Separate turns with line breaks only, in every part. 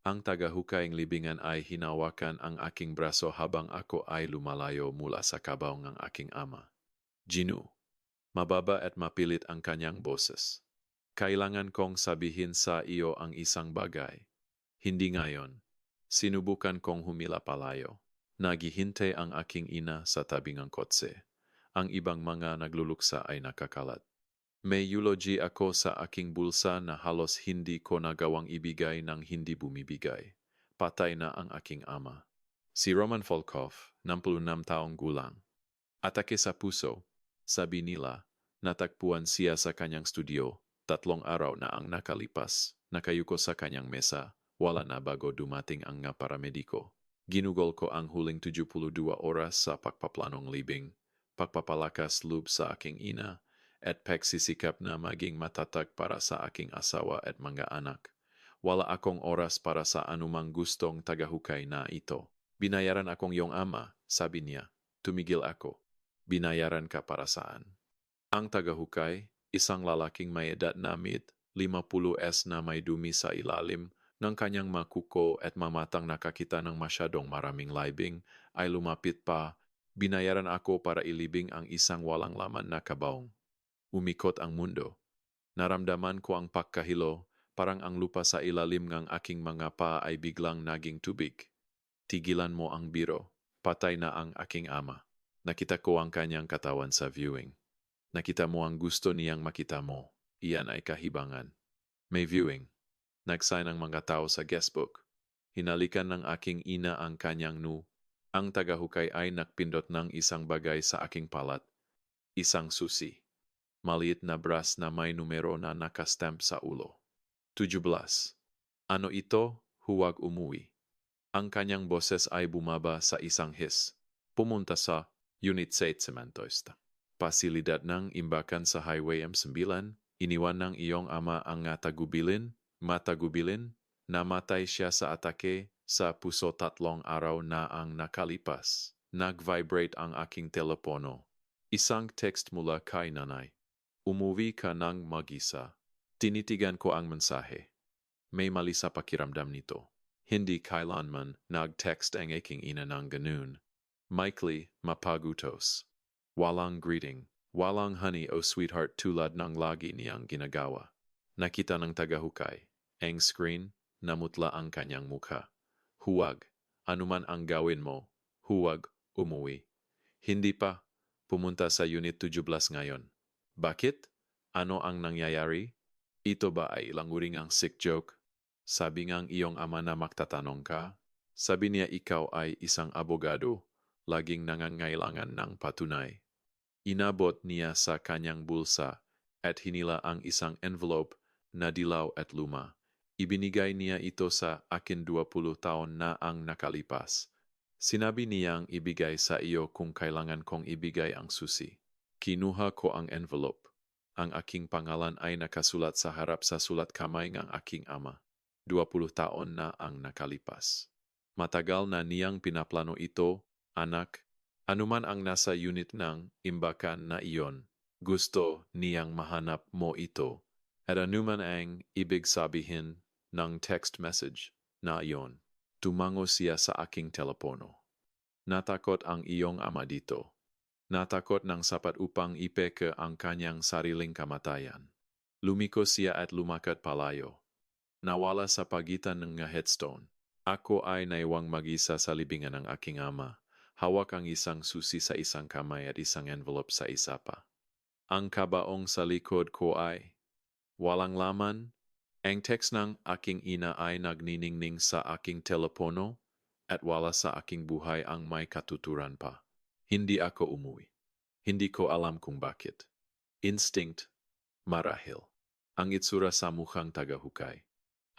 Ang tagahukayng libingan ay hinawakan ang aking braso habang ako ay lumalayo mula sa kabaw ng aking ama. Ginu, mababa at mapilit ang kanyang boses. Kailangan kong sabihin sa iyo ang isang bagay. Hindi ngayon. Sinubukan kong humila palayo. Naghihintay ang aking ina sa tabing ng kotse. Ang ibang mga nagluluksa ay nakakalat. May eulogy ako sa aking bulsa na halos hindi ko nagawang ibigay ng hindi bumibigay. Patay na ang aking ama. Si Roman Volkov, 66 taong gulang. Atake sa puso, sabi nila, natagpuan siya sa kanyang studio, 3 araw na ang nakalipas, nakayuko sa kanyang mesa, wala na bago dumating ang nga paramediko. Ginugol ko ang huling 72 oras sa pagpaplanong libing, pagpapalakas loob sa aking ina, at pagsisikap na maging matatag para sa aking asawa at mga anak. Wala akong oras para sa anumang gustong tagahukay na ito. Binayaran akong iyong ama, sabi niya. Tumigil ako. Binayaran ka para saan? Ang tagahukay, isang lalaking may edad na mid-50s na may dumi sa ilalim ng kanyang makuko at mamatang nakakita ng masyadong maraming libing, ay lumapit pa. Binayaran ako para ilibing ang isang walang laman na kabaong. Umikot ang mundo. Naramdaman ko ang pagkahilo, parang ang lupa sa ilalim ng aking mga paa ay biglang naging tubig. Tigilan mo ang biro. Patay na ang aking ama. Nakita ko ang kanyang katawan sa viewing. Nakita mo ang gusto niyang makita mo. Iyan ay kahibangan. May viewing. Nagsign ang mga tao sa guestbook. Hinalikan ng aking ina ang kanyang nu. Ang tagahukay ay nakpindot ng isang bagay sa aking palat. Isang susi. Maliit na brass na may numero na nakastamp sa ulo. 17. Ano ito? Huwag umuwi. Ang kanyang boses ay bumaba sa isang hiss. Pumunta sa Unit 8 Cementoista. Pasilidad ng imbakan sa Highway M9, iniwan ng iyong ama ang matagubilin, namatay siya sa atake sa puso 3 araw na ang nakalipas. Nag-vibrate ang aking telepono. Isang text mula kay nanay. Umuwi ka ng mag-isa. Tinitigan ko ang mensahe. May mali sa pakiramdam nito. Hindi kailanman nag-text ang aking ina ng ganun. Maikli, mapagutos. Walang greeting, walang honey o sweetheart tulad ng lagi niyang ginagawa. Nakita ng tagahukay. Ang screen, namutla ang kanyang mukha. Huwag, anuman ang gawin mo, huwag umuwi. Hindi pa, pumunta sa Unit 17 ngayon. Bakit? Ano ang nangyayari? Ito ba ay ilang uring ang sick joke? Sabi ngang iyong ama na magtatanong ka? Sabi niya ikaw ay isang abogado, laging nangangailangan ng patunay. Inabot niya sa kanyang bulsa at hinila ang isang envelope na dilaw at luma. Ibinigay niya ito sa akin 20 taon na ang nakalipas. Sinabi niyang ibigay sa iyo kung kailangan kong ibigay ang susi. Kinuha ko ang envelope. Ang aking pangalan ay nakasulat sa harap sa sulat kamay ng aking ama. 20 taon na ang nakalipas. Matagal na niyang pinaplano ito, anak. Anuman ang nasa unit ng imbakan na iyon, gusto niyang mahanap mo ito. At anuman ang ibig sabihin ng text message na iyon, tumango siya sa aking telepono. Natakot ang iyong ama dito. Natakot ng sapat upang ipeke ang kanyang sariling kamatayan. Lumiko siya at lumakat palayo. Nawala sa pagitan ng headstone. Ako ay naiwang mag-isa sa libingan ng aking ama. Hawak ang isang susi sa isang kamay at isang envelope sa isa pa. Ang kabaong sa likod ko ay walang laman. Ang text ng aking ina ay nagniningning sa aking telepono at wala sa aking buhay ang may katuturan pa. Hindi ako umuwi. Hindi ko alam kung bakit. Instinct, marahil. Ang itsura sa mukhang tagahukay.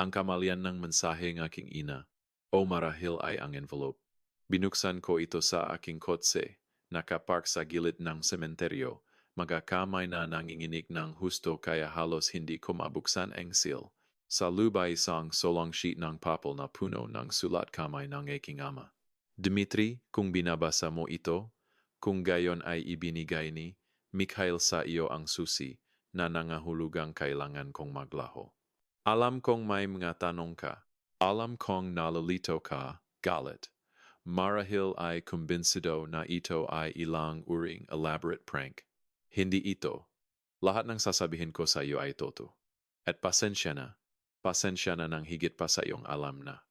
Ang kamalian ng mensahe ng aking ina, o marahil ay ang envelope. Binuksan ko ito sa aking kotse, nakapark sa gilid ng sementeryo, magakamay na nanginginig ng husto kaya halos hindi ko mabuksan ang seal. Sa lubay isang solong sheet ng papel na puno ng sulat kamay ng aking ama. Dmitri, kung binabasa mo ito, kung gayon ay ibinigay ni Mikhail sa iyo ang susi na nangahulugang kailangan kong maglaho. Alam kong may mga tanong ka. Alam kong nalalito ka, galit. Marahil ay kumbinsido na ito ay ilang uring elaborate prank. Hindi ito. Lahat ng sasabihin ko sa iyo ay totoo. At pasensya na ng higit pa sa iyong alam na.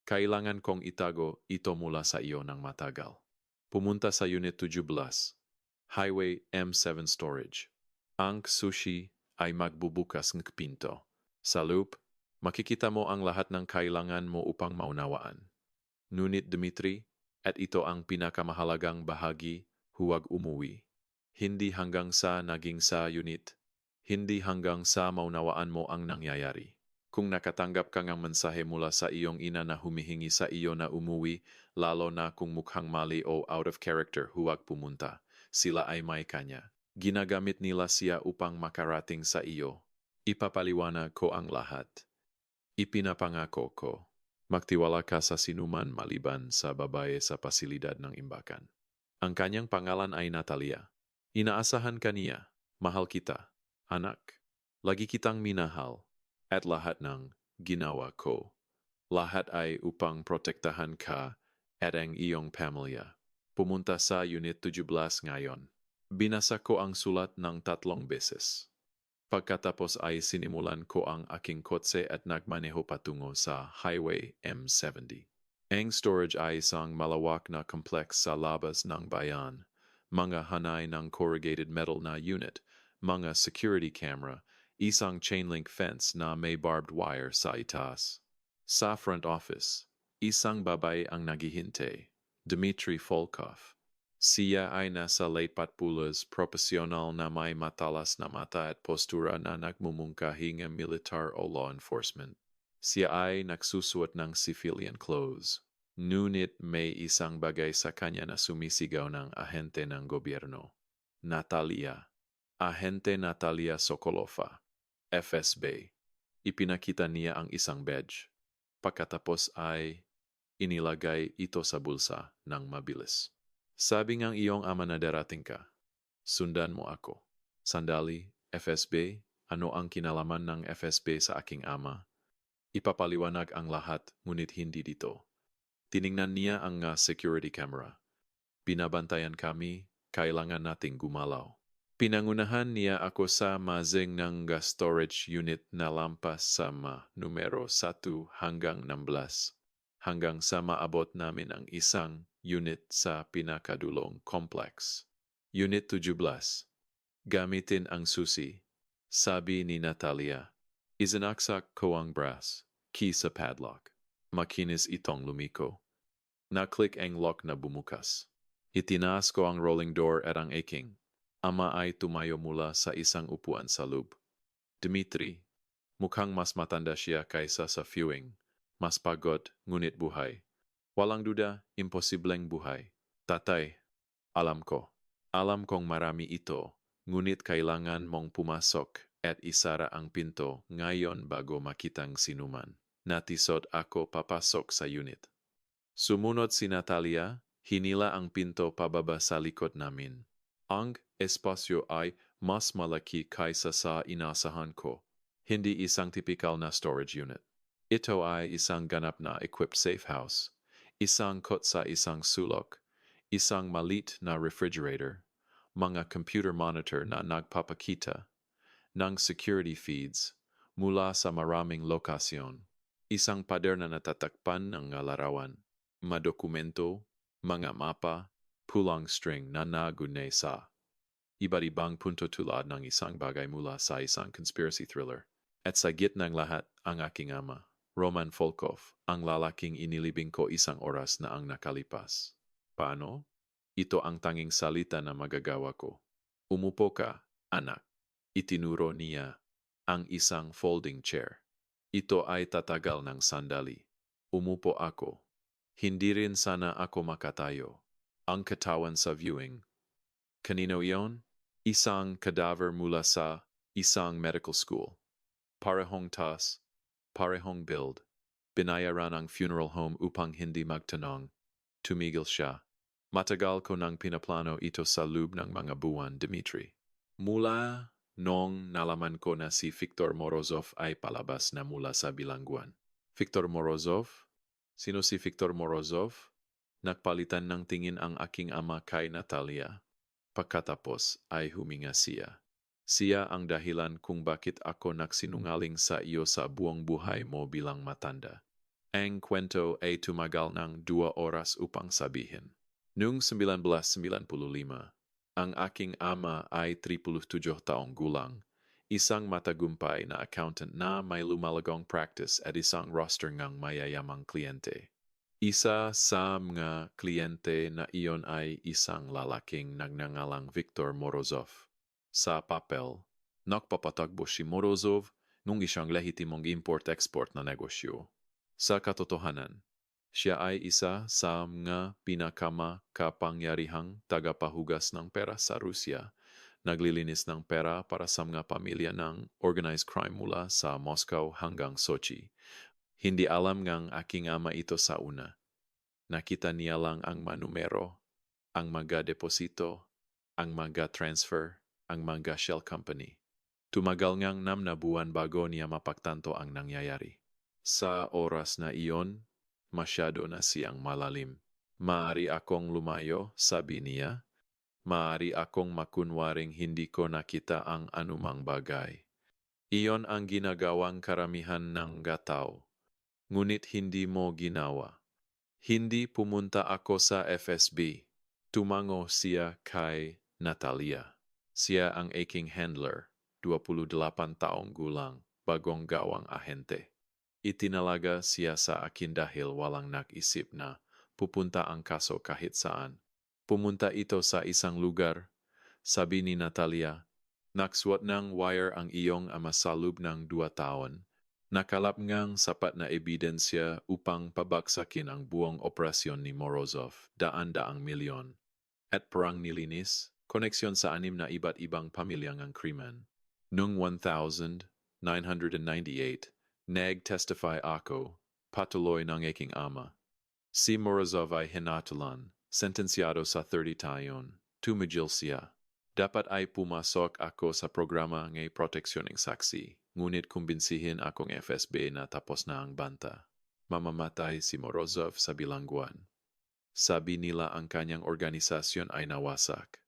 Kailangan kong itago ito mula sa iyo ng matagal. Pumunta sa Unit 17, Highway M7 Storage. Ang sushi ay magbubukas ng pinto. Sa loop, makikita mo ang lahat ng kailangan mo upang maunawaan. Ngunit Dmitri, at ito ang pinakamahalagang bahagi, huwag umuwi. Hindi hanggang sa naging sa unit. Hindi hanggang sa maunawaan mo ang nangyayari. Kung nakatanggap ka ng mensahe mula sa iyong ina na humihingi sa iyo na umuwi, lalo na kung mukhang mali o out of character, huwag pumunta. Sila ay may kanya. Ginagamit nila siya upang makarating sa iyo. Ipapaliwanag ko ang lahat. Ipinapangako ko. Magtiwala ka sa sinuman maliban sa babae sa pasilidad ng imbakan. Ang kanyang pangalan ay Natalia. Inaasahan ka niya. Mahal kita, anak. Lagi kitang minahal. At lahat ng ginawa ko. Lahat ay upang protektahan ka at ang iyong pamilya. Pumunta sa Unit 17 ngayon. Binasa ko ang sulat ng 3 beses. Pagkatapos ay sinimulan ko ang aking kotse at nagmaneho patungo sa Highway M70. Ang storage ay isang malawak na complex sa labas ng bayan. Mga hanay ng corrugated metal na unit, mga security camera, isang chain link fence na may barbed wire sa itaas. Sa front office, isang babae ang naghihintay, Dmitry Volkov. Siya ay nasa late patpulas, profesional na may matalas na mata at postura na nagmumungkahi ng militar o law enforcement. Siya ay nagsusuot ng civilian clothes. Ngunit may isang bagay sa kanya na sumisigaw ng ahente ng gobyerno. Natalia. Ahente Natalia Sokolova. FSB. Ipinakita niya ang isang badge. Pagkatapos ay inilagay ito sa bulsa ng mabilis. Sabi ng iyong ama na darating ka. Sundan mo ako. Sandali, FSB, ano ang kinalaman ng FSB sa aking ama? Ipapaliwanag ang lahat, ngunit hindi dito. Tiningnan niya ang security camera. Binabantayan kami, kailangan nating gumalaw. Pinangunahan niya ako sa mazing ng storage unit na lampas sa numero 1 hanggang 16. Hanggang sa maabot namin ang isang unit sa pinakadulong complex. Unit 17. Gamitin ang susi. Sabi ni Natalia. Isinaksak ko ang brass. Key sa padlock. Makinis itong lumiko. Na-click ang lock na bumukas. Itinaas ko ang rolling door at ang aking. Ama ay tumayo mula sa isang upuan sa loob. Dmitri, mukhang mas matanda siya kaysa sa viewing. Mas pagod, ngunit buhay. Walang duda, imposibleng buhay. Tatay, alam ko. Alam kong marami ito, ngunit kailangan mong pumasok at isara ang pinto ngayon bago makitang sinuman. Natisod ako papasok sa unit. Sumunod si Natalia, hinila ang pinto pababa sa likod namin. Ang espasyo ay mas malaki kaysa sa inasahan ko. Hindi isang typical na storage unit. Ito ay isang ganap na equipped safe house. Isang kotsa, isang sulok, isang malit na refrigerator, mga computer monitor na nagpapakita ng security feeds mula sa maraming lokasyon, isang pader na natatakpan ng larawan, madokumento, mga mapa, pulang string na nagunay sa iba't ibang punto tulad ng isang bagay mula sa isang conspiracy thriller. At sa gitna ng lahat, ang aking ama. Roman Volkov, ang lalaking inilibing ko isang oras na ang nakalipas. Paano? Ito ang tanging salita na magagawa ko. Umupo ka, anak. Itinuro niya ang isang folding chair. Ito ay tatagal ng sandali. Umupo ako. Hindi rin sana ako makatayo. Ang katawan sa viewing. Kanino iyon? Isang cadaver mula sa isang medical school. Parehong taas, parehong build. Binayaran ang funeral home upang hindi magtanong. Tumigil siya. Matagal ko nang pinaplano ito sa loob ng mga buwan, Dmitri. Mula nung nalaman ko na si Viktor Morozov ay palabas na mula sa bilangguan. Viktor Morozov? Sino si Viktor Morozov? Nagpalitan ng tingin ang aking ama kay Natalia. Pagkatapos ay huminga siya. Siya ang dahilan kung bakit ako nagsinungaling sa iyo sa buong buhay mo bilang matanda. Ang kwento ay tumagal ng 2 oras upang sabihin. Noong 1995, ang aking ama ay 37 taong gulang, isang matagumpay na accountant na may lumalagong practice at isang roster ng mayayamang kliyente. Isa sa mga kliyente na iyon ay isang lalaking nagngangalang Viktor Morozov. Sa papel, nagpapatagbo si Morozov nung isang lehitimong import-export na negosyo. Sa katotohanan, siya ay isa sa mga pinakamakapangyarihang tagapahugas ng pera sa Rusya, naglilinis ng pera para sa mga pamilya ng organized crime mula sa Moscow hanggang Sochi. Hindi alam ng aking ama ito sa una. Nakita niya lang ang manumero, ang mga deposito, ang mga transfer, ang mga shell company. Tumagal ngang 6 na buwan bago niya mapagtanto ang nangyayari. Sa oras na iyon, masyado na siyang malalim. Maari akong lumayo, sabi niya. Maari akong makunwaring hindi ko nakita ang anumang bagay. Iyon ang ginagawang karamihan ng gatao. Ngunit hindi mo ginawa. Hindi pumunta ako sa FSB. Tumango siya kay Natalia. Siya ang aking handler, 28 taong gulang, bagong gawang ahente. Itinalaga siya sa akin dahil walang nag-isip na pupunta ang kaso kahit saan. Pumunta ito sa isang lugar, sabi ni Natalia. Naksuot ng wire ang iyong ama sa loob ng 2 taon. Nakalap ngang sapat na ebidensya upang pabagsakin ang buong operasyon ni Morozov, daan-daang milyon. At parang nilinis, koneksyon sa 6 na iba't ibang pamilyang ang krimen. Noong 1998, nag-testify ako, patuloy ng aking ama. Si Morozov ay hinatulan, sentensyado sa 30 taon, tumigil siya. Dapat ay pumasok ako sa programa ng proteksyon ng saksi, ngunit kumbinsihin akong FSB na tapos na ang banta. Mamamatay si Morozov sa bilangguan. Sabi nila ang kanyang organisasyon ay nawasak.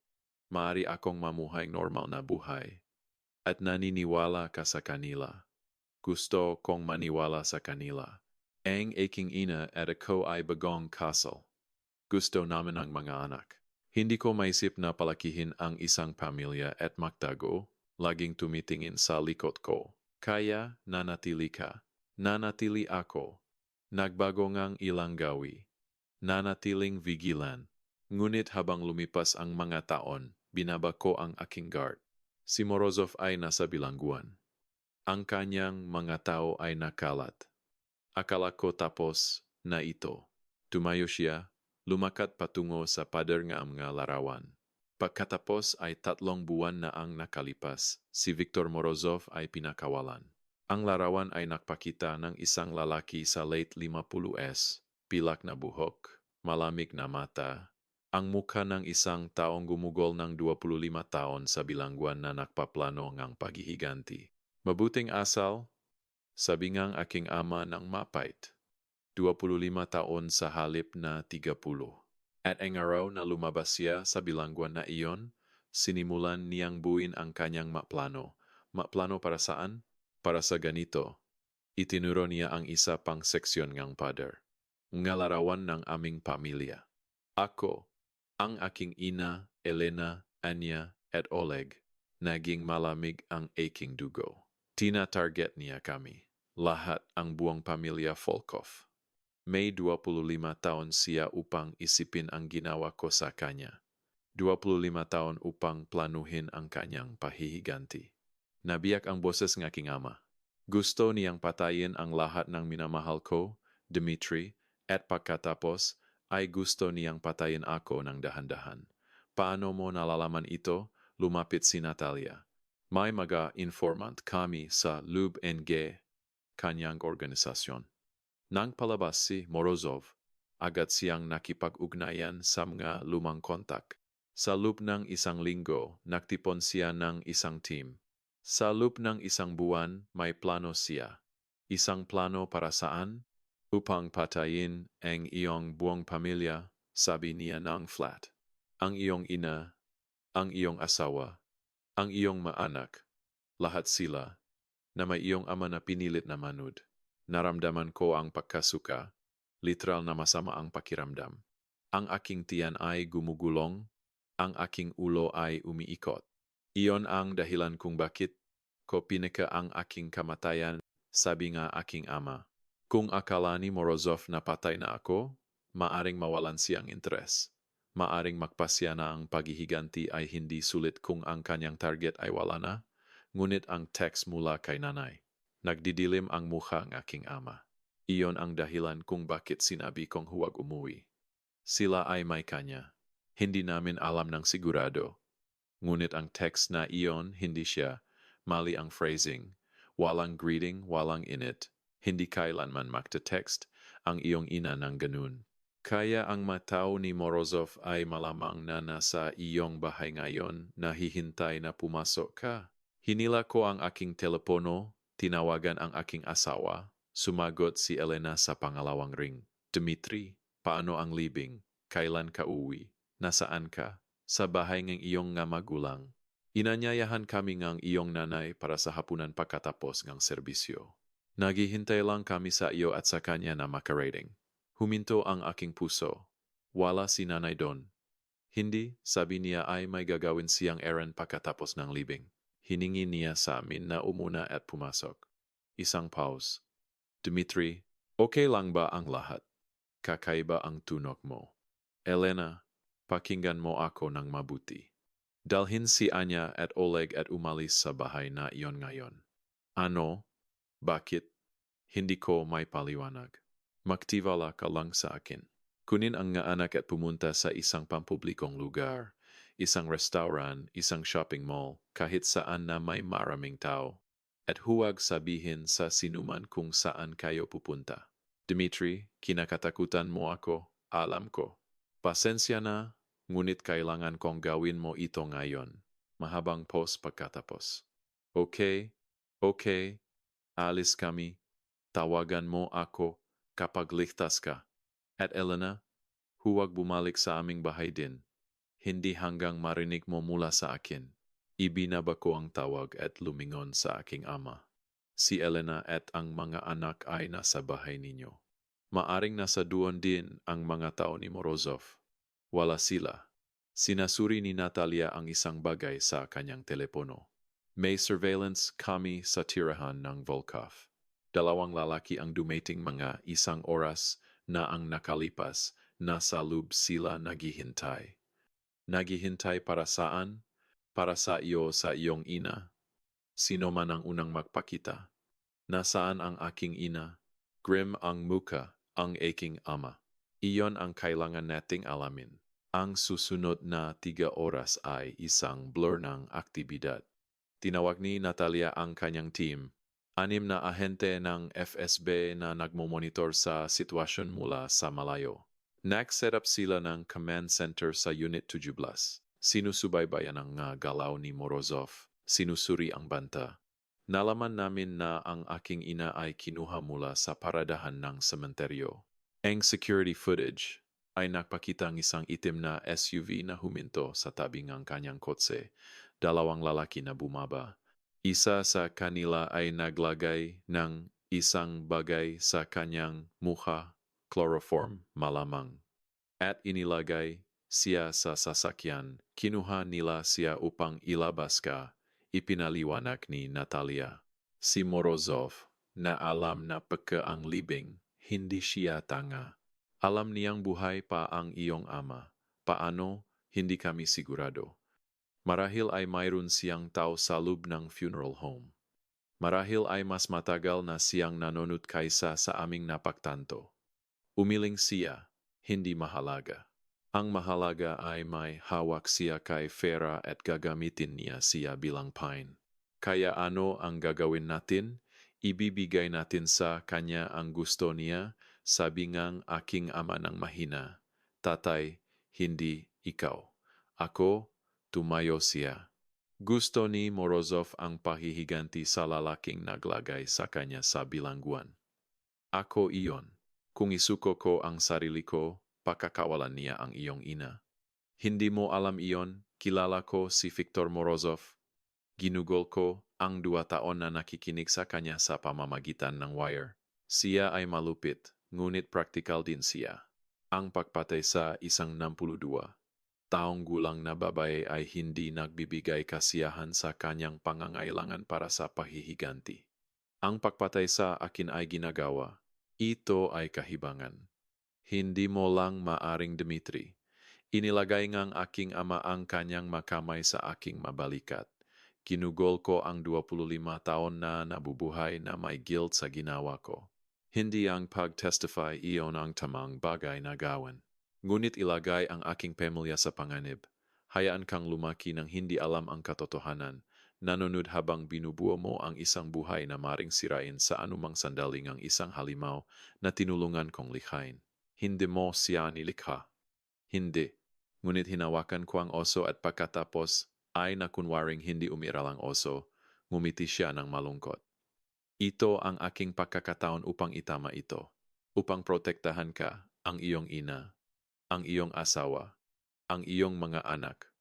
Maari akong mamuhay normal na buhay. At naniniwala ka sa kanila. Gusto kong maniwala sa kanila. Ang aking ina at ako ay bagong kasal. Gusto namin ang mga anak. Hindi ko maisip na palakihin ang isang pamilya at magtago, laging tumitingin sa likod ko. Kaya nanatili ka. Nanatili ako. Nagbago ngang ilang gawi. Nanatiling vigilan. Ngunit habang lumipas ang mga taon, binaba ko ang aking guard. Si Morozov ay nasa bilangguan. Ang kanyang mga tao ay nakalat. Akala ko tapos na ito. Tumayo siya, lumakat patungo sa pader ng mga larawan. Pagkatapos ay 3 buwan na ang nakalipas, si Viktor Morozov ay pinakawalan. Ang larawan ay nagpakita ng isang lalaki sa late 50s, pilak na buhok, malamig na mata, ang mukha ng isang taong gumugol ng 25 taon sa bilangguan na nagpaplano ng paghihiganti. Mabuting asal, sabi ngang aking ama ng mapait, 25 taon sa halip na 30. At ang araw na lumabas siya sa bilangguan na iyon, sinimulan niyang buuin ang kanyang maplano. Maplano para saan? Para sa ganito. Itinuro niya ang isa pang seksyon ng pader. Nga larawan ng aming pamilya. Ako, ang aking ina, Elena, Anya, at Oleg, naging malamig ang aking dugo. Tina-target niya kami. Lahat ang buong pamilya Volkov. May 25 taon siya upang isipin ang ginawa ko sa kanya. 25 taon upang planuhin ang kanyang pahihiganti. Nabiyak ang boses ng aking ama. Gusto niyang patayin ang lahat ng minamahal ko, Dmitri, at pagkatapos ay gusto niyang patayin ako ng dahan-dahan. Paano mo nalalaman ito? Lumapit si Natalia. May mga informant kami sa LUBNG, kanyang organisasyon. Nang palabas si Morozov, agad siyang nakipag-ugnayan sa mga lumang kontak. Sa loob ng 1 linggo, nagtipon siya ng isang team. Sa loob ng 1 buwan, may plano siya. Isang plano para saan? Upang patayin ang iyong buong pamilya, sabi niya ng flat. Ang iyong ina, ang iyong asawa, ang iyong maanak, lahat sila, na may iyong ama na pinilit na manood. Naramdaman ko ang pagkasuka, literal na masama ang pakiramdam. Ang aking tiyan ay gumugulong, ang aking ulo ay umiikot. Iyon ang dahilan kung bakit ko pinaka ang aking kamatayan, sabi nga aking ama. Kung akala ni Morozov na patay na ako, maaring mawalan siyang interes. Maaring magpasya na ang paghihiganti ay hindi sulit kung ang kanyang target ay wala na, ngunit ang text mula kay nanay. Nagdidilim ang mukha ng aking ama. Iyon ang dahilan kung bakit sinabi kong huwag umuwi. Sila ay may kanya. Hindi namin alam ng sigurado. Ngunit ang text na iyon, hindi siya. Mali ang phrasing. Walang greeting, walang init. Hindi kailanman magte-text ang iyong ina ng ganun. Kaya ang matao ni Morozov ay malamang na nasa iyong bahay ngayon na hihintay na pumasok ka. Hinila ko ang aking telepono, tinawagan ang aking asawa, sumagot si Elena sa pangalawang ring. Dmitri, paano ang libing? Kailan ka uwi? Nasaan ka? Sa bahay ng iyong nga magulang. Inanyayahan kami ng iyong nanay para sa hapunan pagkatapos ng serbisyo. Naghihintay lang kami sa iyo at sa kanya na makarating. Huminto ang aking puso. Wala si nanay doon. Hindi, sabi niya ay may gagawin siyang errand pagkatapos ng libing. Hiningi niya sa amin na umuna at pumasok. Isang pause. Dmitri, okay lang ba ang lahat? Kakaiba ang tunog mo. Elena, pakinggan mo ako ng mabuti. Dalhin si Anya at Oleg at umalis sa bahay na iyon ngayon. Ano? Bakit? Hindi ko may paliwanag. Magtiwala ka lang sa akin. Kunin ang nga anak at pumunta sa isang pampublikong lugar, isang restaurant, isang shopping mall, kahit saan na may maraming tao. At huwag sabihin sa sinuman kung saan kayo pupunta. Dmitri, kinakatakutan mo ako, alam ko. Pasensya na, ngunit kailangan kong gawin mo ito ngayon. Mahabang pause pagkatapos. Okay, okay, alis kami. Tawagan mo ako kapag ligtas ka. At Elena, huwag bumalik sa aming bahay din. Hindi hanggang marinig mo mula sa akin. Ibinaba ko ang tawag at lumingon sa aking ama. Si Elena at ang mga anak ay nasa bahay ninyo. Maaring nasa doon din ang mga tao ni Morozov. Wala sila. Sinasuri ni Natalia ang isang bagay sa kanyang telepono. May surveillance kami sa tirahan ng Volkov. Dalawang lalaki ang dumating mga isang oras na ang nakalipas, nasa loob sila naghihintay. Naghihintay para saan? Para sa iyo sa iyong ina. Sino man ang unang magpakita? Nasaan ang aking ina? Grim ang muka, ang aking ama. Iyon ang kailangan nating alamin. Ang susunod na 3 oras ay isang blur ng aktibidad. Tinawag ni Natalia ang kanyang team. 6 na ahente ng FSB na nagmomonitor sa sitwasyon mula sa malayo. Nag-set up sila ng command center sa Unit 17. Sinusubaybayan ang galaw ni Morozov. Sinusuri ang banta. Nalaman namin na ang aking ina ay kinuha mula sa paradahan ng sementeryo. Ang security footage ay nagpakita ng isang itim na SUV na huminto sa tabi ng kanyang kotse. 2 lalaki na bumaba. Isa sa kanila ay naglagay ng isang bagay sa kanyang mukha, chloroform malamang. At inilagay siya sa sasakyan. Kinuha nila siya upang ilabas ka, ipinaliwanag ni Natalia. Si Morozov, na alam na pagka ang libing, hindi siya tanga. Alam niyang buhay pa ang iyong ama. Paano? Hindi kami sigurado. Marahil ay mayroon siyang tao sa loob ng funeral home. Marahil ay mas matagal na siyang nanonod kaysa sa aming napagtanto. Umiling siya, hindi mahalaga. Ang mahalaga ay may hawak siya kay Farah at gagamitin niya siya bilang pain. Kaya ano ang gagawin natin? Ibibigay natin sa kanya ang gusto niya, sabi ngang aking ama ng mahina. Tatay, hindi ikaw. Ako, tumayo siya. Gusto ni Morozov ang pahihiganti sa lalaking naglagay sa kanya sa bilangguan. Ako iyon. Kung isuko ko ang sarili ko, pakakawalan niya ang iyong ina. Hindi mo alam iyon, kilala ko si Viktor Morozov. Ginugol ko ang 2 taon na nakikinig sa kanya sa pamamagitan ng wire. Siya ay malupit, ngunit praktikal din siya. Ang pagpatay sa 62 taong gulang na babae ay hindi nagbibigay kasiyahan sa kanyang pangangailangan para sa pahihiganti. Ang pagpatay sa akin ay ginagawa. Ito ay kahibangan. Hindi mo lang maaring Dmitri. Inilagay ngang aking ama ang kanyang makamay sa aking mabalikat. Ginugol ko ang 25 taon na nabubuhay na may guilt sa ginawa ko. Hindi ang pag-testify iyon ang tamang bagay na gawin. Ngunit ilagay ang aking pamilya sa panganib. Hayaan kang lumaki nang hindi alam ang katotohanan. Nanonood habang binubuo mo ang isang buhay na maring sirain sa anumang sandaling ang isang halimaw na tinulungan kong likhain. Hindi mo siya nilikha. Hindi. Ngunit hinawakan ko ang oso at pagkatapos ay nakunwaring hindi umiral ang oso, ngumiti siya ng malungkot. Ito ang aking pagkakataon upang itama ito. Upang protektahan ka, ang iyong ina, ang iyong asawa, ang iyong mga anak,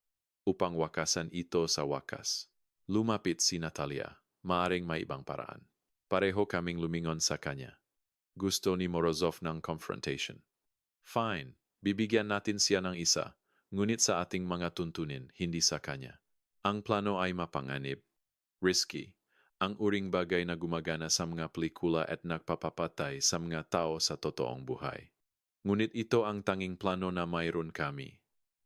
upang wakasan ito sa wakas. Lumapit si Natalia, maaring may ibang paraan. Pareho kaming lumingon sa kanya. Gusto ni Morozov ng confrontation. Fine, bibigyan natin siya ng isa, ngunit sa ating mga tuntunin, hindi sa kanya. Ang plano ay mapanganib, risky, ang uring bagay na gumagana sa mga pelikula at nagpapapatay sa mga tao sa totoong buhay. Ngunit ito ang tanging plano na mayroon kami.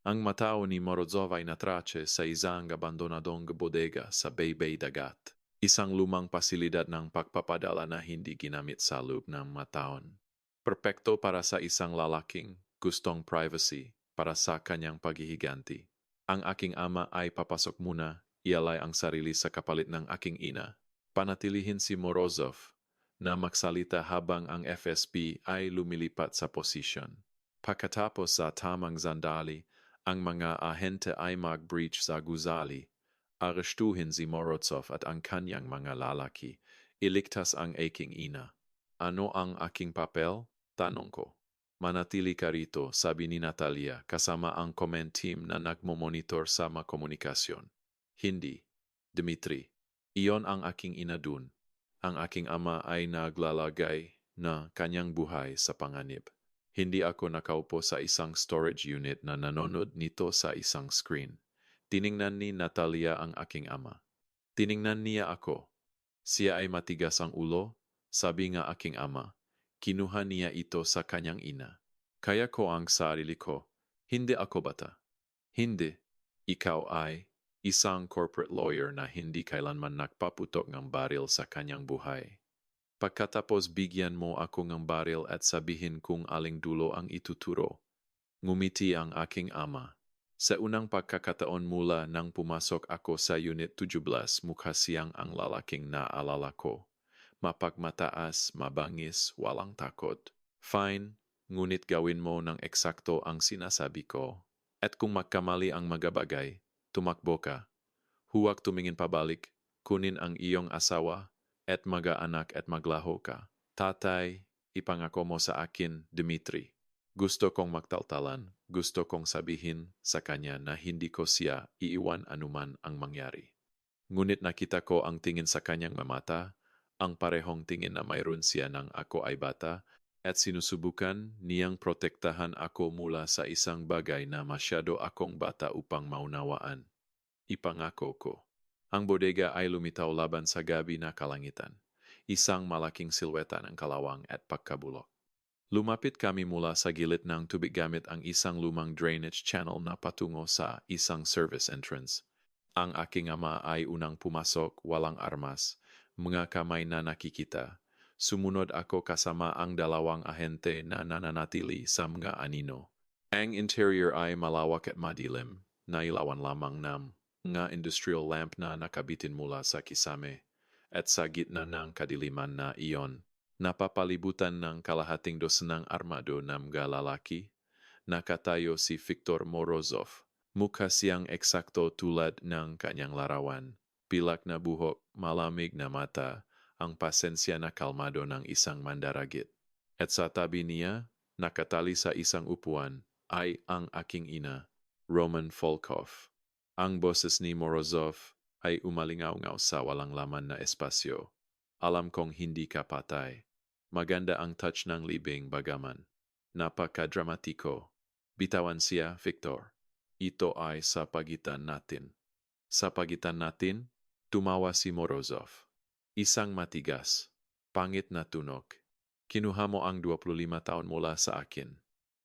Ang matao ni Morozov ay natrace sa isang abandonadong bodega sa Baybay Dagat, isang lumang pasilidad ng pagpapadala na hindi ginamit sa loob ng mataon. Perpekto para sa isang lalaking gustong privacy para sa kanyang paghihiganti. Ang aking ama ay papasok muna, ialay ang sarili sa kapalit ng aking ina. Panatilihin si Morozov na magsalita habang ang FSB ay lumilipat sa posisyon. Pagkatapos sa tamang sandali, ang mga ahente ay mag-breach sa gusali. Arestuhin si Morozov at ang kanyang mga lalaki. Iligtas ang aking ina. Ano ang aking papel? Tanong ko. Manatili ka rito, sabi ni Natalia, kasama ang comment team na nagmomonitor sa komunikasyon. Hindi, Dmitri. Iyon ang aking ina dun. Ang aking ama ay naglalagay na kanyang buhay sa panganib. Hindi ako nakaupo sa isang storage unit na nanonood nito sa isang screen. Tiningnan ni Natalia ang aking ama. Tiningnan niya ako. Siya ay matigas ang ulo, sabi nga aking ama. Kinuha niya ito sa kanyang ina. Kaya ko ang sarili ko. Hindi ako bata. Hindi. Ikaw ay isang corporate lawyer na hindi kailanman nagpaputok ng baril sa kanyang buhay. Pagkatapos bigyan mo ako ng baril at sabihin kung aling dulo ang ituturo. Ngumiti ang aking ama. Sa unang pagkakataon mula nang pumasok ako sa Unit 17, mukha siyang ang lalaking naalala ko. Mapagmataas, mabangis, walang takot. Fine, ngunit gawin mo ng eksakto ang sinasabi ko. At kung magkamali ang mga bagay, tumakbo ka. Huwag tumingin pabalik, kunin ang iyong asawa, at mga anak at maglaho ka. Tatay, ipangako mo sa akin, Dmitri. Gusto kong magtaltalan, gusto kong sabihin sa kanya na hindi ko siya iiwan anuman ang mangyari. Ngunit nakita ko ang tingin sa kanyang mamata, ang parehong tingin na mayroon siya ng ako ay bata, at sinusubukan niyang protektahan ako mula sa isang bagay na masyado akong bata upang maunawaan. Ipangako ko. Ang bodega ay lumitaw laban sa gabi na kalangitan. Isang malaking silweta ng kalawang at pagkabulok. Lumapit kami mula sa gilid ng tubig gamit ang isang lumang drainage channel na patungo sa isang service entrance. Ang aking ama ay unang pumasok, walang armas, mga kamay na nakikita. Sumunod ako kasama ang 2 ahente na nananatili sa mga anino. Ang interior ay malawak at madilim, nailawan lamang ng nga industrial lamp na nakabitin mula sa kisame, at sa gitna ng kadiliman na iyon, napapalibutan ng kalahating dosenang armado na mga lalaki, nakatayo si Viktor Morozov, Mukha siyang eksakto tulad ng kanyang larawan. Pilak na buhok, malamig na mata, ang pasensya na kalmado ng isang mandaragit. At sa tabi niya, nakatali sa isang upuan, ay ang aking ina, Roman Volkov. Ang boses ni Morozov ay umalingaw-ngaw sa walang laman na espasyo. Alam kong hindi ka patay. Maganda ang touch ng libing bagaman. Napaka-dramatiko. Bitawan siya, Victor. Ito ay sa pagitan natin. Sa pagitan natin, tumawa si Morozov. Isang matigas, pangit na tunog. Kinuha mo ang 25 taon mula sa akin.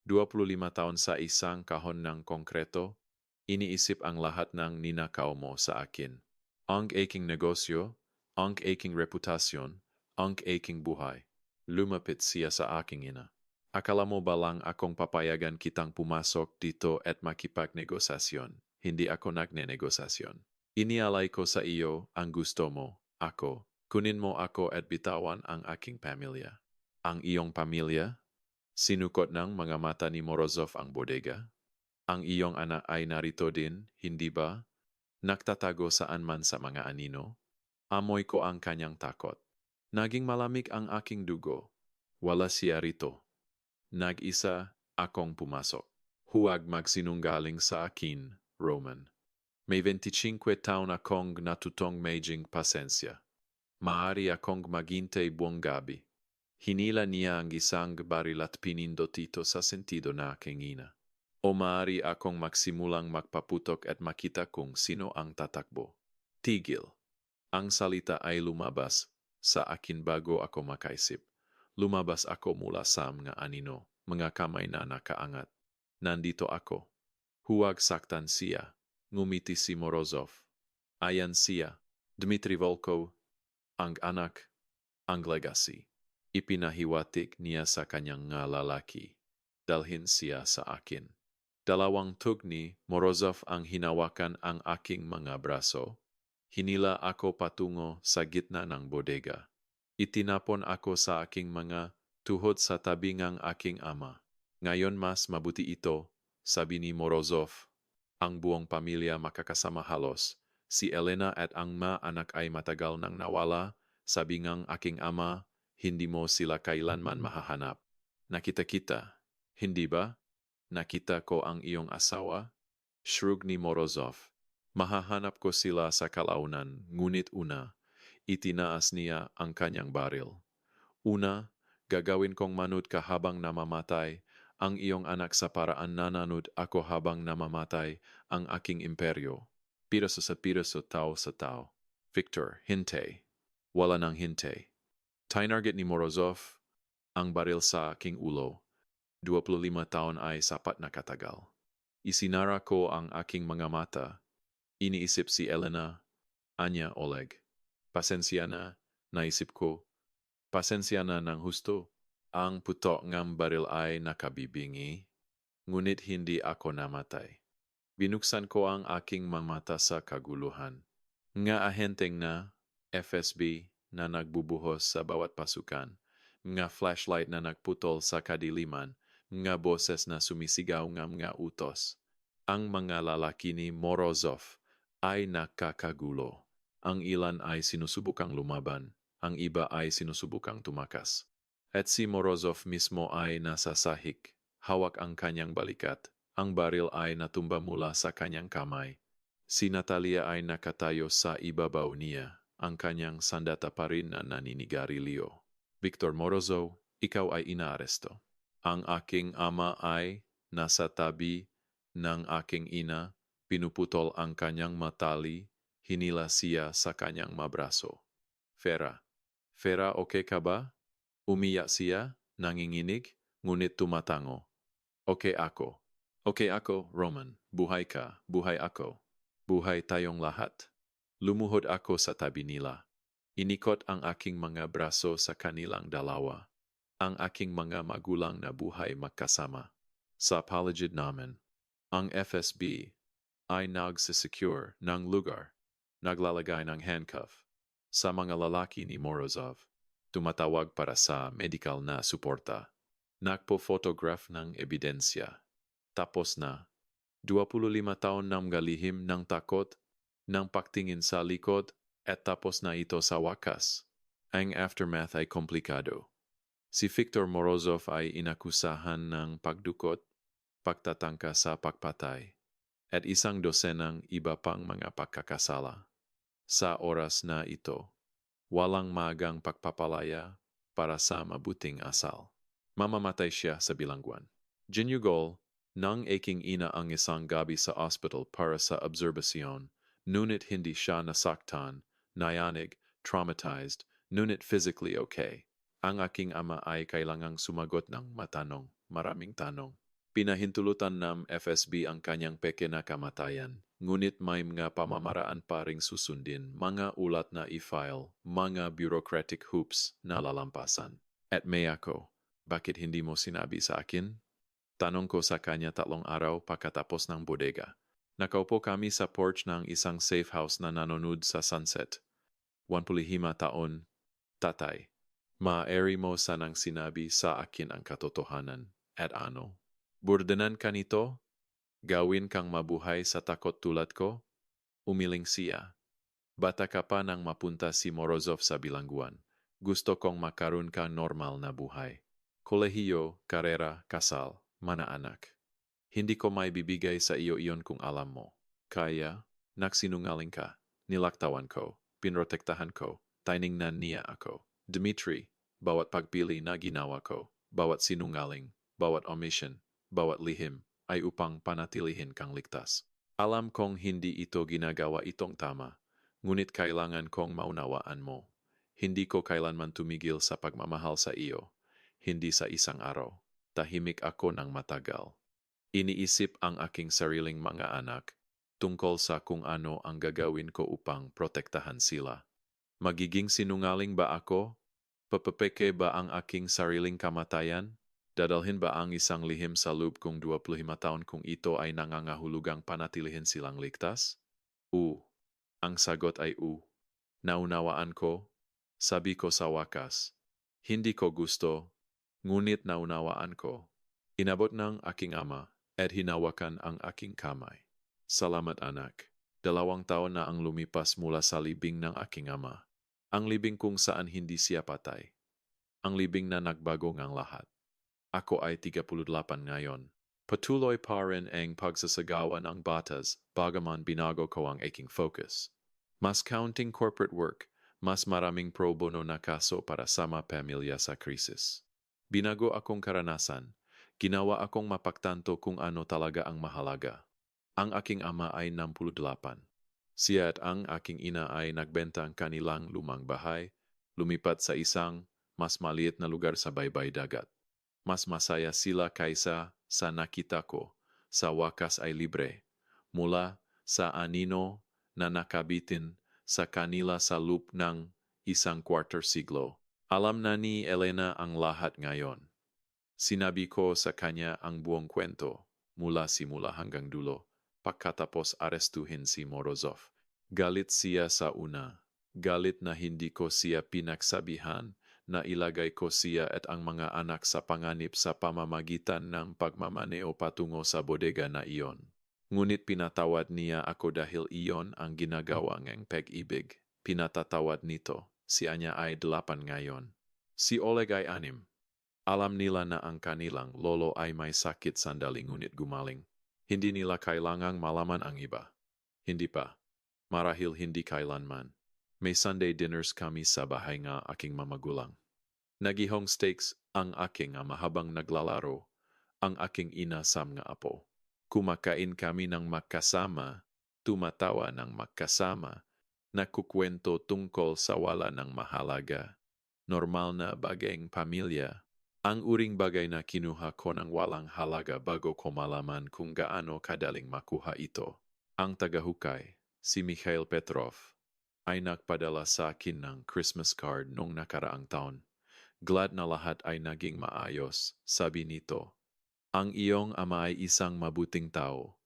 25 taon sa isang kahon ng konkreto, iniisip ang lahat ng ninakaw mo sa akin. Ang aking negosyo, ang aking reputasyon, ang aking buhay. Lumapit siya sa aking ina. Akala mo ba lang akong papayagan kitang pumasok dito at makipagnegosasyon? Hindi ako nagnenegosasyon. Inialay ko sa iyo ang gusto mo, ako. Kunin mo ako at bitawan ang aking pamilya. Ang iyong pamilya? Sinukot ng mga mata ni Morozov ang bodega. Ang iyong anak ay narito din, hindi ba? Nagtatago saan man sa mga anino. Amoy ko ang kanyang takot. Naging malamig ang aking dugo. Wala siya rito. Nag-isa akong pumasok. Huwag magsinunggaling sa akin, Roman. May 25 taon akong natutong medjing pasensya. Maari akong maghintay buong gabi. Hinila niya ang isang baril at pinindot ito sa sentido na aking ina. O maari akong magsimulang magpaputok at makita kung sino ang tatakbo. Tigil. Ang salita ay lumabas sa akin bago ako makaisip. Lumabas ako mula sa mga anino, mga kamay na nakaangat. Nandito ako. Huwag saktan siya. Ngumiti si Morozov. Ayan siya, Dmitry Volkov, ang anak, ang legacy. Ipinahiwatig niya sa kanyang nga lalaki. Dalhin siya sa akin. Dalawang tugni, Morozov ang hinawakan ang aking mga braso. Hinila ako patungo sa gitna ng bodega. Itinapon ako sa aking mga tuhod sa tabingang aking ama. Ngayon mas mabuti ito, sabi ni Morozov. Ang buong pamilya makakasama halos. Si Elena at ang mga anak ay matagal nang nawala, sabi ngang aking ama, hindi mo sila kailanman mahahanap. Nakita kita, hindi ba? Nakita ko ang iyong asawa? Shrug ni Morozov. Mahahanap ko sila sa kalaunan, ngunit una, itinaas niya ang kanyang baril. Una, gagawin kong manood ka habang namamatay, ang iyong anak sa paraan na nanood ako habang namamatay ang aking imperyo. Piraso sa piraso, tao sa tao. Victor, hintay. Wala nang hintay. Tinarget ni Morozov ang baril sa aking ulo. 25 taon ay sapat na katagal. Isinara ko ang aking mga mata. Iniisip si Elena, Anya, Oleg. Pasensya na, naisip ko. Pasensya na ng husto. Ang putok ng baril ay nakabibingi, ngunit hindi ako namatay. Binuksan ko ang aking mga mata sa kaguluhan. Nga ahenteng na FSB na nagbubuhos sa bawat pasukan, nga flashlight na nagputol sa kadiliman, nga boses na sumisigaw ng mga utos. Ang mga lalaki ni Morozov ay nakakagulo. Ang ilan ay sinusubukang lumaban, ang iba ay sinusubukang tumakas. At si Morozov mismo ay nasa sahig, hawak ang kanyang balikat. Ang baril ay natumba mula sa kanyang kamay. Si Natalia ay nakatayo sa ibabaw niya, ang kanyang sandata pa rin na naninigarilyo. Victor Morozov, ikaw ay inaaresto. Ang aking ama ay nasa tabi ng aking ina, pinuputol ang kanyang matali, hinila siya sa kanyang mabraso. Fera, okay ka ba? Umiyak siya, nanginginig, ngunit tumatango. Okay ako, Roman. Buhay ka, buhay ako. Buhay tayong lahat. Lumuhod ako sa tabi nila. Inikot ang aking mga braso sa kanilang dalawa. Ang aking mga magulang na buhay magkasama. Sa paligid namin, ang FSB ay nagsisecure ng lugar, naglalagay ng handcuff sa mga lalaki ni Morozov. Tumatawag para sa medical na suporta. Nagpo-photograph ng ebidensya. Tapos na, 25 taon nang galihim ng takot, ng pagtingin sa likod, at tapos na ito sa wakas. Ang aftermath ay komplikado. Si Viktor Morozov ay inakusahan ng pagdukot, pagtatangka sa pagpatay, at isang dosenang iba pang mga pagkakasala. Sa oras na ito, walang magang pagpapalaya para sa mabuting asal. Mamamatay siya sa bilangguan. Ginyugol, nang aking ina ang isang gabi sa ospital para sa obserbasyon, ngunit hindi siya nasaktan, nayanig, traumatized, ngunit physically okay. Ang aking ama ay kailangang sumagot ng maraming tanong. Pinahintulutan ng FSB ang kanyang peke na kamatayan, ngunit may mga pamamaraan pa ring susundin, mga ulat na i-file, mga bureaucratic hoops na lalampasan. At may ako, bakit hindi mo sinabi sa akin? Tanong ko sa kanya 3 araw pagkatapos ng bodega. Nakaupo kami sa porch ng isang safe house na nanonood sa sunset. 15 taon, tatay. Maaari mo sanang sinabi sa akin ang katotohanan. At ano? Burdenan ka nito? Gawin kang mabuhay sa takot tulad ko? Umiling siya. Bata ka pa nang mapunta si Morozov sa bilangguan. Gusto kong makaroon ka normal na buhay. Kolehiyo, karera, kasal, mana anak. Hindi ko may bibigay sa iyo iyon kung alam mo. Kaya, nagsinungaling ka. Nilaktawan ko, pinrotektahan ko, tiningnan niya ako. Dmitri, bawat pagpili na ginawa ko, bawat sinungaling, bawat omission, bawat lihim, ay upang panatilihin kang ligtas. Alam kong hindi ito ginagawa itong tama, ngunit kailangan kong maunawaan mo. Hindi ko kailanman tumigil sa pagmamahal sa iyo. Hindi sa isang araw. Tahimik ako ng matagal. Iniisip ang aking sariling mga anak tungkol sa kung ano ang gagawin ko upang protektahan sila. Magiging sinungaling ba ako? Papapeke ba ang aking sariling kamatayan? Dadalhin ba ang isang lihim sa loob kong 25 taon kung ito ay nangangahulugang panatilihin silang ligtas? Ang sagot ay Naunawaan ko, sabi ko sa wakas. Hindi ko gusto, ngunit naunawaan ko. Inabot ng aking ama at hinawakan ang aking kamay. Salamat anak. 2 taon na ang lumipas mula sa libing ng aking ama. Ang libing kung saan hindi siya patay. Ang libing na nagbago ngang lahat. Ako ay 38 ngayon. Patuloy pa rin ang pagsasagawa ng batas, bagaman binago ko ang aking focus. Mas counting corporate work, mas maraming pro bono na kaso para sa mga pamilya sa krisis. Binago akong karanasan, ginawa akong mapagtanto kung ano talaga ang mahalaga. Ang aking ama ay 68. Siya at ang aking ina ay nagbenta ang kanilang lumang bahay, lumipat sa isang mas maliit na lugar sa baybay dagat. Mas masaya sila kaysa sa nakita ko, sa wakas ay libre, mula sa anino na nakabitin sa kanila sa loop ng 1/4 siglo. Alam na ni Elena ang lahat ngayon. Sinabi ko sa kanya ang buong kwento, mula simula hanggang dulo, pagkatapos arestuhin si Morozov. Galit siya sa una. Galit na hindi ko siya pinagsabihan na ilagay ko siya at ang mga anak sa panganib sa pamamagitan ng pagmamaneo patungo sa bodega na iyon. Ngunit pinatawad niya ako dahil iyon ang ginagawa ng pag-ibig. Pinatatawad nito, si Anya ay 8 ngayon. Si Oleg ay 6. Alam nila na ang kanilang lolo ay may sakit sandali ngunit gumaling. Hindi nila kailangang malaman ang iba. Hindi pa. Marahil hindi kailanman. May Sunday dinners kami sa bahay nga aking mamagulang. Nagihong steaks ang aking ama habang naglalaro, ang aking ina sa mga apo. Kumakain kami ng magkasama, tumatawa ng magkasama, nakukwento tungkol sa wala ng mahalaga. Normal na bagayng pamilya. Ang uring bagay na kinuha ko ng walang halaga bago ko malaman kung gaano kadaling makuha ito. Ang tagahukay, si Mikhail Petrov, ay nagpadala sa akin ng Christmas card noong nakaraang taon. Glad na lahat ay naging maayos, sabi nito. Ang iyong ama ay isang mabuting tao.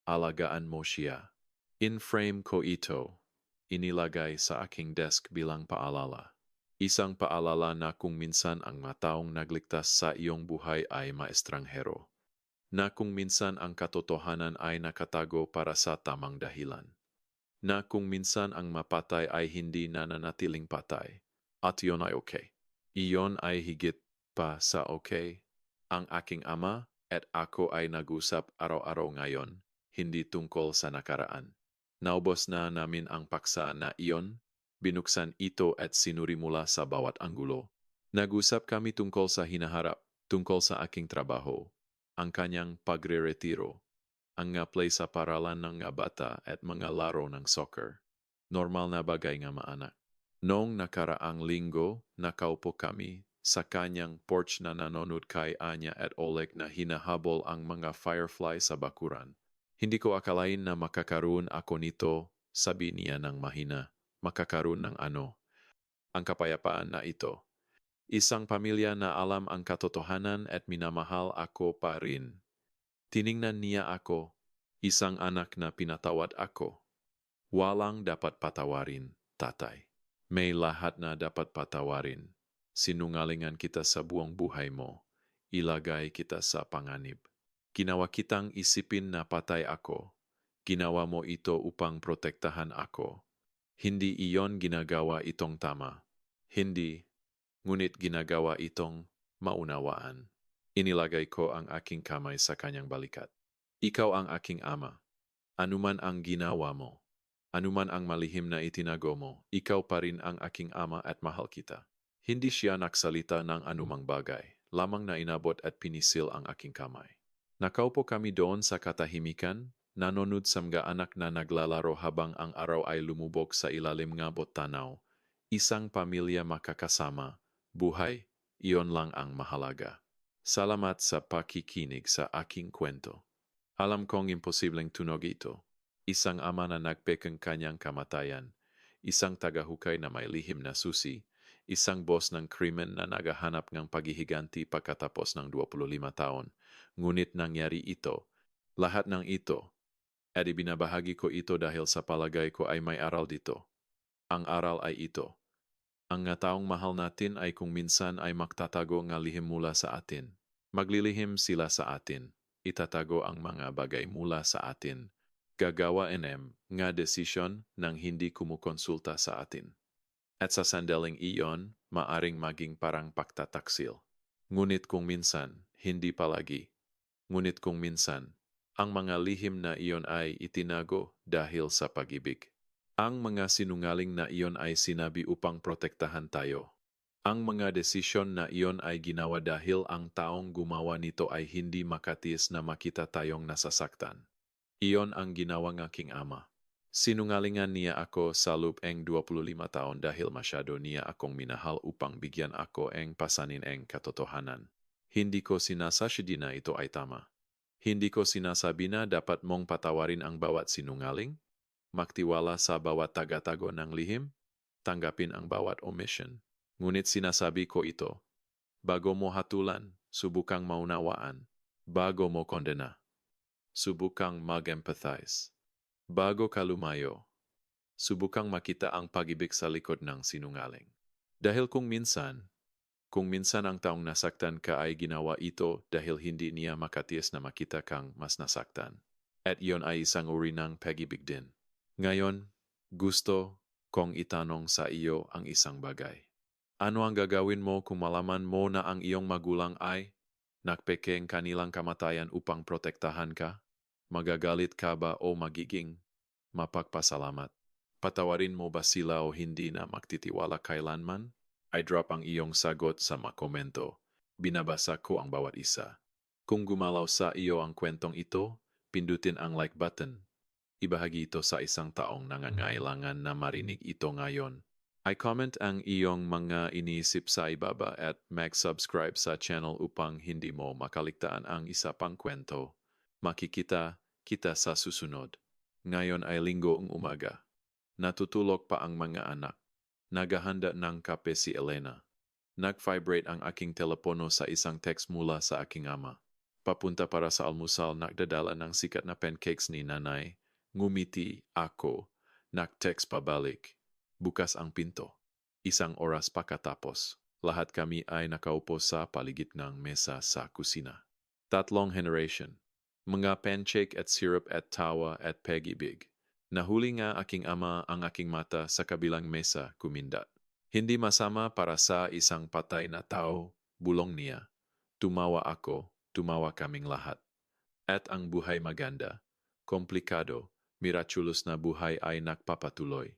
Alagaan mo siya. In-frame ko ito. Inilagay sa aking desk bilang paalala. Isang paalala na kung minsan ang mataong nagligtas sa iyong buhay ay maestranghero. Na kung minsan ang katotohanan ay nakatago para sa tamang dahilan. Na kung minsan ang mapatay ay hindi nananatiling patay. At iyon ay okay. Iyon ay higit pa sa okay. Ang aking ama at ako ay nag-usap araw-araw ngayon, hindi tungkol sa nakaraan. Naubos na namin ang paksa na iyon, binuksan ito at sinuri mula sa bawat anggulo. Nag-usap kami tungkol sa hinaharap, tungkol sa aking trabaho, ang kanyang pagre-retiro, ang nga-play sa paralan ng nga bata at mga laro ng soccer. Normal na bagay nga maanak. Noong nakaraang linggo, nakaupo kami sa kanyang porch na nanonood kay Anya at Oleg na hinahabol ang mga firefly sa bakuran. Hindi ko akalain na makakaroon ako nito, sabi niya ng mahina. Makakaroon ng ano? Ang kapayapaan na ito. Isang pamilya na alam ang katotohanan at minamahal ako pa rin. Tiningnan niya ako, isang anak na pinatawad ako. Walang dapat patawarin, tatay. May lahat na dapat patawarin. Sinungalingan kita sa buong buhay mo. Ilagay kita sa panganib. Ginawa kitang isipin na patay ako. Ginawa mo ito upang protektahan ako. Hindi iyon ginagawa itong tama. Hindi, ngunit ginagawa itong maunawaan. Inilagay ko ang aking kamay sa kanyang balikat. Ikaw ang aking ama. Anuman ang ginawa mo, anuman ang malihim na itinago mo, ikaw pa rin ang aking ama at mahal kita. Hindi siya naksalita ng anumang bagay, lamang na inabot at pinisil ang aking kamay. Nakaupo kami doon sa katahimikan, nanonood sa mga anak na naglalaro habang ang araw ay lumubog sa ilalim ng tanaw. Isang pamilya makakasama, buhay, iyon lang ang mahalaga. Salamat sa pakikinig sa aking kwento. Alam kong imposibleng tunog ito. Isang ama na nagpekang kanyang kamatayan, isang tagahukay na may lihim na susi, isang boss ng krimen na naghahanap ng paghihiganti pagkatapos ng 25 taon. Ngunit nangyari ito. Lahat ng ito. At ibinabahagi ko ito dahil sa palagay ko ay may aral dito. Ang aral ay ito. Ang nga taong mahal natin ay kung minsan ay magtatago nga lihim mula sa atin. Maglilihim sila sa atin. Itatago ang mga bagay mula sa atin. Gagawa nga desisyon nang hindi kumukonsulta sa atin. At sa sandaling iyon, maaring maging parang pagtataksil. Ngunit kung minsan, hindi palagi. Ngunit kung minsan, ang mga lihim na iyon ay itinago dahil sa pag-ibig. Ang mga sinungaling na iyon ay sinabi upang protektahan tayo. Ang mga desisyon na iyon ay ginawa dahil ang taong gumawa nito ay hindi makatiis na makita tayong nasasaktan. Iyon ang ginawa ng aking ama. Sinungalingan niya ako sa loob ng 25 taon dahil masyado niya akong minahal upang bigyan ako ng pasanin ng katotohanan. Hindi ko sinasabi na ito ay tama. Hindi ko sinasabi na dapat mong patawarin ang bawat sinungaling, magtiwala sa bawat taga-tago ng lihim, tanggapin ang bawat omission. Ngunit sinasabi ko ito, bago mo hatulan, subukang maunawaan, bago mo kondena, subukang mag-empathize. Bago ka lumayo, subukang makita ang pag-ibig sa likod ng sinungaling. Dahil kung minsan ang taong nasaktan ka ay ginawa ito dahil hindi niya makatiis na makita kang mas nasaktan. At iyon ay isang uri ng pag-ibig din. Ngayon, gusto kong itanong sa iyo ang isang bagay. Ano ang gagawin mo kung malaman mo na ang iyong magulang ay nagpekeng kanilang kamatayan upang protektahan ka? Magagalit ka ba o magiging mapagpasalamat? Patawarin mo ba sila o hindi na magtitiwala kailanman? I drop ang iyong sagot sa mga komento. Binabasa ko ang bawat isa. Kung gumalaw sa iyo ang kwentong ito, pindutin ang like button. Ibahagi ito sa isang taong nangangailangan na marinig ito ngayon. I-comment ang iyong mga iniisip sa ibaba at mag-subscribe sa channel upang hindi mo makaligtaan ang isa pang kwento. Makikita kita sa susunod. Ngayon ay linggo ang umaga. Natutulog pa ang mga anak. Naghahanda ng kape si Elena. Nag-vibrate ang aking telepono sa isang text mula sa aking ama. Papunta para sa almusal, nagdadala ng sikat na pancakes ni nanay. Ngumiti ako, nag-text pabalik. Bukas ang pinto. Isang oras pagkatapos, lahat kami ay nakaupo sa paligid ng mesa sa kusina. 3 generation. Mga pancake at syrup at tawa at pag-ibig. Nahuli nga aking ama ang aking mata sa kabilang mesa kumindat. Hindi masama para sa isang patay na tao, bulong niya. Tumawa ako, tumawa kaming lahat. At ang buhay maganda, komplikado, miraculous na buhay ay nagpapatuloy.